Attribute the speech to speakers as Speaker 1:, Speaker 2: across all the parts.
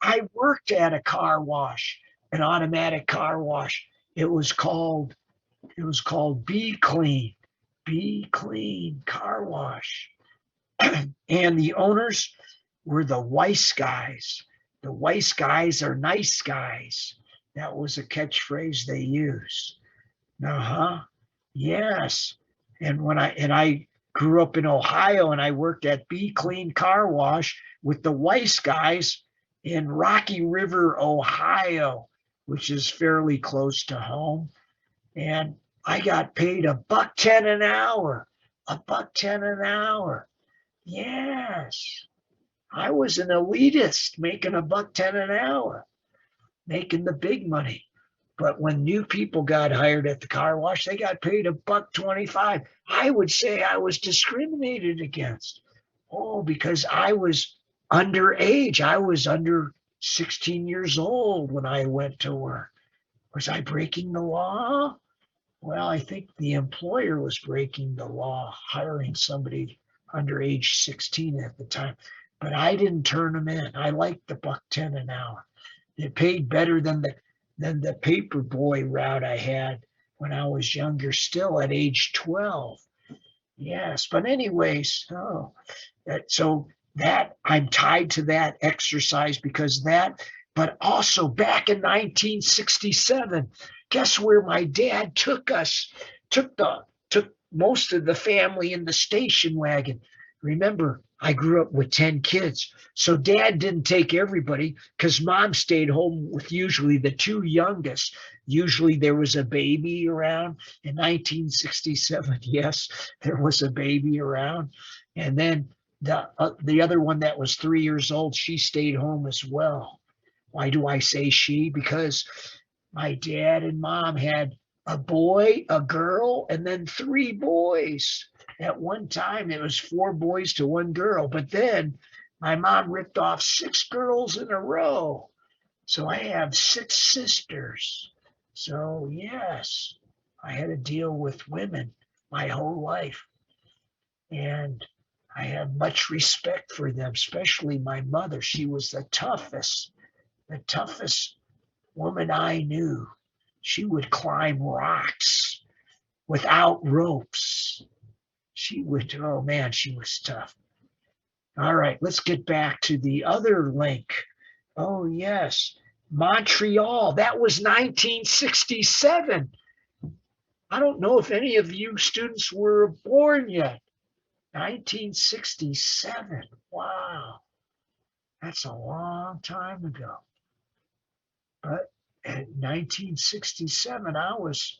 Speaker 1: I worked at a car wash, an automatic car wash. It was called Be Clean, Be Clean Car Wash. And the owners were the Weiss guys. The Weiss guys are nice guys. That was a catchphrase they used. Uh-huh. Yes. And I grew up in Ohio and I worked at Be Clean Car Wash with the Weiss guys in Rocky River, Ohio, which is fairly close to home. And I got paid $1.10 an hour. $1.10 an hour. Yes. I was an elitist making $1.10 an hour, making the big money. But when new people got hired at the car wash, they got paid $1.25. I would say I was discriminated against. Oh, because I was underage. I was under 16 years old when I went to work. Was I breaking the law? Well, I think the employer was breaking the law, hiring somebody under age 16 at the time. But I didn't turn them in. I liked the $1.10 an hour. It paid better than the paper boy route I had when I was younger, still at age 12. Yes, but anyways, so that I'm tied to that exercise because that, but also back in 1967, guess where my dad took us? Took most of the family in the station wagon. Remember, I grew up with 10 kids. So dad didn't take everybody because mom stayed home with usually the two youngest. Usually there was a baby around in 1967. Yes, there was a baby around. And then the other one that was 3 years old, she stayed home as well. Why do I say she? Because my dad and mom had a boy, a girl, and then three boys. At one time, it was four boys to one girl, but then my mom ripped off six girls in a row. So I have six sisters. So, yes, I had to deal with women my whole life. And I have much respect for them, especially my mother. She was the toughest woman I knew. She would climb rocks without ropes. She would, oh man, she was tough. All right, let's get back to the other link. Oh, yes, Montreal. That was 1967. I don't know if any of you students were born yet. 1967. Wow, that's a long time ago. But in 1967, I was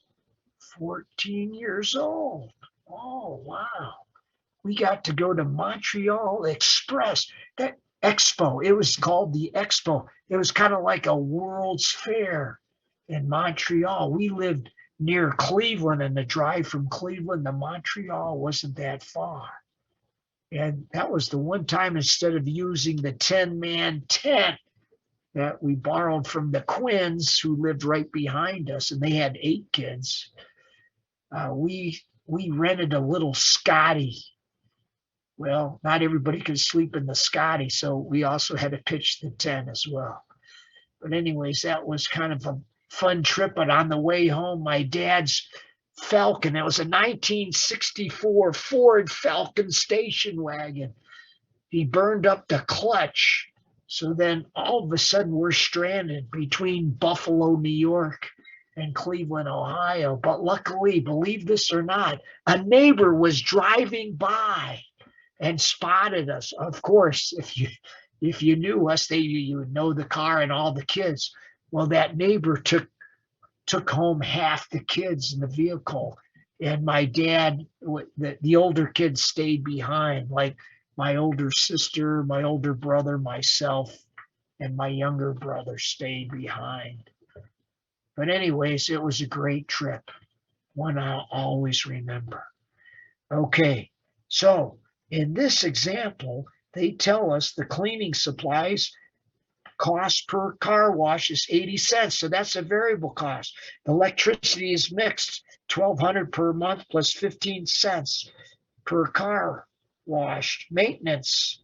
Speaker 1: 14 years old. Oh, wow. We got to go to Montreal Express, that expo. It was called the expo. It was kind of like a World's Fair in Montreal. We lived near Cleveland, and the drive from Cleveland to Montreal wasn't that far. And that was the one time instead of using the 10-man tent that we borrowed from the Quins who lived right behind us, and they had 8 kids. We rented a little Scotty. Well, not everybody could sleep in the Scotty, so we also had to pitch the tent as well. But anyways, that was kind of a fun trip. But on the way home, my dad's Falcon, it was a 1964 Ford Falcon station wagon. He burned up the clutch. So then all of a sudden we're stranded between Buffalo, New York and Cleveland, Ohio. But luckily, believe this or not, a neighbor was driving by and spotted us. Of course, if you knew us, you would know the car and all the kids. Well, that neighbor took home half the kids in the vehicle, and my dad, the older kids stayed behind, like my older sister, my older brother, myself, and my younger brother stayed behind. But anyways, it was a great trip, one I'll always remember. Okay, so in this example, they tell us the cleaning supplies cost per car wash is 80 cents. So that's a variable cost. The electricity is mixed, 1,200 per month plus 15 cents per car wash. Maintenance,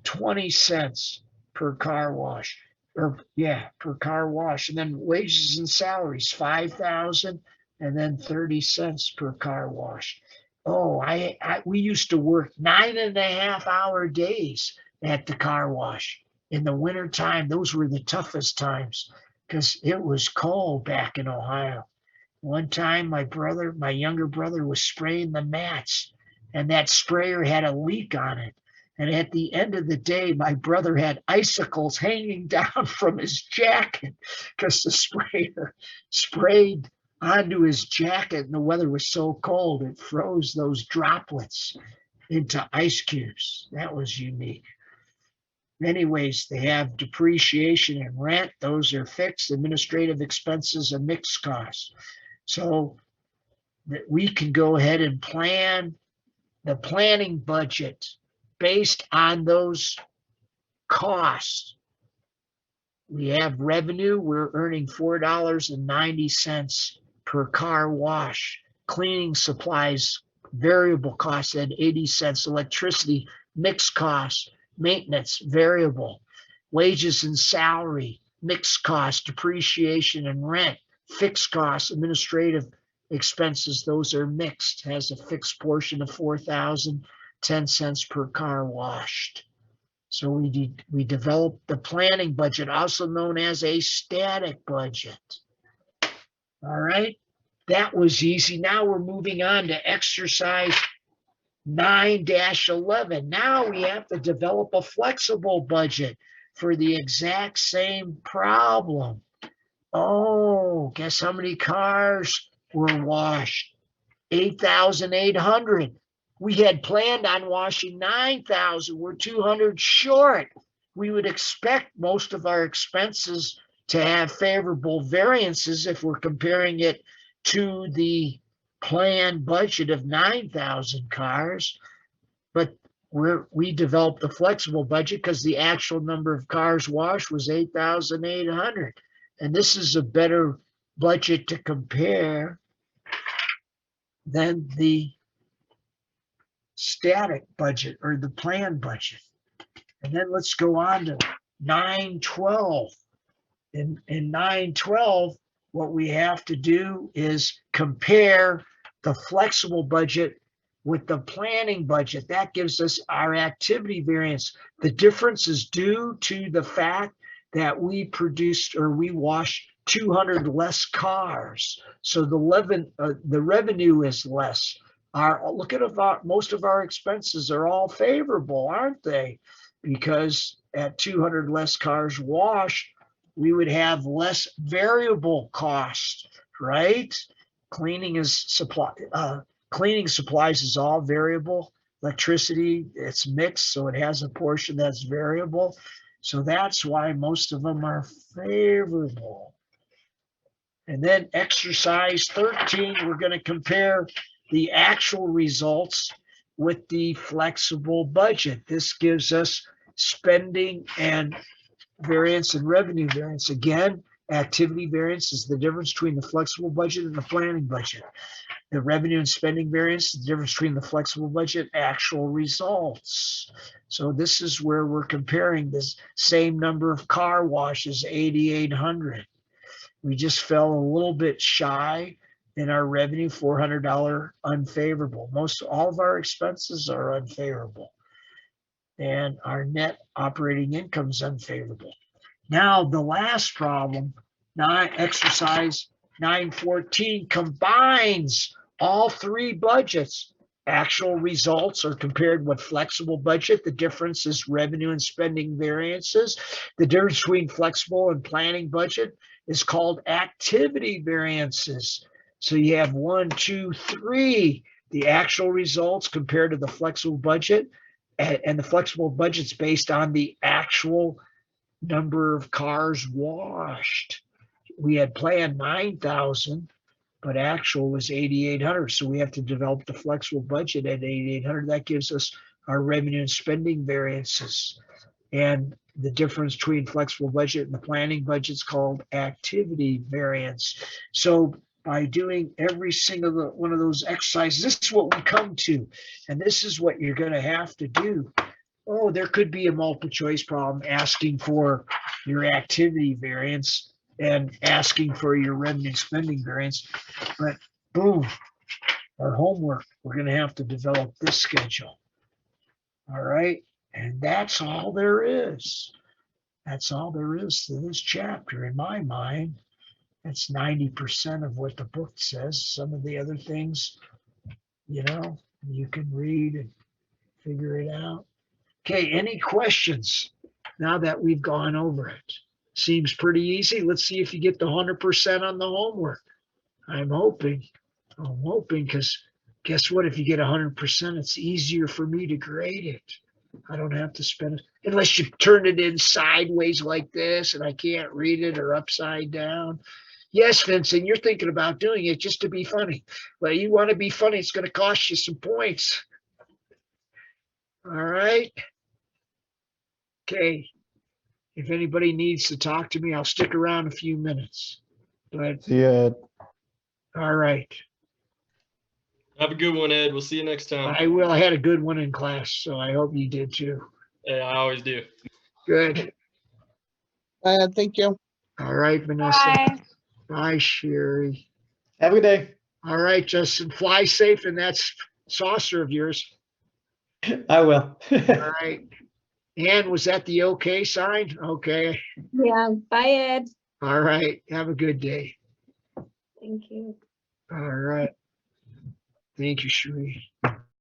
Speaker 1: 20 cents per car wash. or yeah, per car wash. And then wages and salaries, 5,000, and then 30 cents per car wash. Oh, we used to work 9.5 hour days at the car wash. In the winter time, those were the toughest times because it was cold back in Ohio. One time, my younger brother, was spraying the mats, and that sprayer had a leak on it. And at the end of the day, my brother had icicles hanging down from his jacket because the sprayer sprayed onto his jacket, and the weather was so cold it froze those droplets into ice cubes. That was unique. Anyways, they have depreciation and rent. Those are fixed. Administrative expenses and mixed costs. So that we can go ahead and plan the planning budget based on those costs. We have revenue, we're earning $4.90 per car wash. Cleaning supplies, variable costs at 80 cents. Electricity, mixed costs. Maintenance, variable. Wages and salary, mixed costs. Depreciation and rent, fixed costs. Administrative expenses, those are mixed, has a fixed portion of 4,000, 10 cents per car washed. So we developed the planning budget, also known as a static budget. All right, that was easy. Now we're moving on to exercise 9-11. Now we have to develop a flexible budget for the exact same problem. Oh, guess how many cars were washed? 8,800. We had planned on washing 9,000. We're 200 short. We would expect most of our expenses to have favorable variances if we're comparing it to the planned budget of 9,000 cars. But we developed the flexible budget because the actual number of cars washed was 8,800. And this is a better budget to compare than the static budget or the planned budget. And then let's go on to 9-12. In 9-12, what we have to do is compare the flexible budget with the planning budget. That gives us our activity variance. The difference is due to the fact that we produced or we washed 200 less cars. So the revenue is less. Look at most of our expenses are all favorable, aren't they? Because at 200 less cars washed, we would have less variable cost, right? Cleaning supplies is all variable. Electricity, it's mixed, so it has a portion that's variable. So that's why most of them are favorable. And then exercise 13, we're going to compare the actual results with the flexible budget. This gives us spending and variance and revenue variance. Again, activity variance is the difference between the flexible budget and the planning budget. The revenue and spending variance is the difference between the flexible budget and actual results. So this is where we're comparing this same number of car washes, 8,800. We just fell a little bit shy in our revenue, $400 unfavorable. All of our expenses are unfavorable. And our net operating income is unfavorable. Now, the last problem, exercise 9-14, combines all three budgets. Actual results are compared with flexible budget. The difference is revenue and spending variances. The difference between flexible and planning budget is called activity variances. So you have 1, 2, 3, the actual results compared to the flexible budget, and the flexible budget's based on the actual number of cars washed. We had planned 9,000, but actual was 8,800. So we have to develop the flexible budget at 8,800. That gives us our revenue and spending variances. And the difference between flexible budget and the planning budget is called activity variance. So by doing every single one of those exercises, this is what we come to. And this is what you're going to have to do Oh, there could be a multiple choice problem asking for your activity variance and asking for your revenue spending variance. But boom, our homework, we're going to have to develop this schedule. All right. And that's all there is. That's all there is to this chapter in my mind. That's 90% of what the book says. Some of the other things, you can read and figure it out. Okay, any questions now that we've gone over it? Seems pretty easy. Let's see if you get the 100% on the homework. I'm hoping because guess what? If you get 100%, it's easier for me to grade it. I don't have to spend it unless you turn it in sideways like this and I can't read it, or upside down. Yes, Vincent, you're thinking about doing it just to be funny. Well, you want to be funny, it's going to cost you some points. All right. Okay. If anybody needs to talk to me, I'll stick around a few minutes. But
Speaker 2: See you, Ed.
Speaker 1: all right.
Speaker 3: Have a good one, Ed. We'll see you next time.
Speaker 1: I will. I had a good one in class, so I hope you did too.
Speaker 3: Hey, I always do.
Speaker 1: Good.
Speaker 4: Thank you.
Speaker 1: All right, Vanessa.
Speaker 5: Bye.
Speaker 1: Bye, Sherry.
Speaker 2: Have a good day.
Speaker 1: All right, Justin. Fly safe in that saucer of yours.
Speaker 2: I will.
Speaker 1: All right. Ann, was that the okay sign? Okay.
Speaker 5: Yeah. Bye, Ed.
Speaker 1: All right. Have a good day.
Speaker 5: Thank you.
Speaker 1: All right. Thank you, Sherry.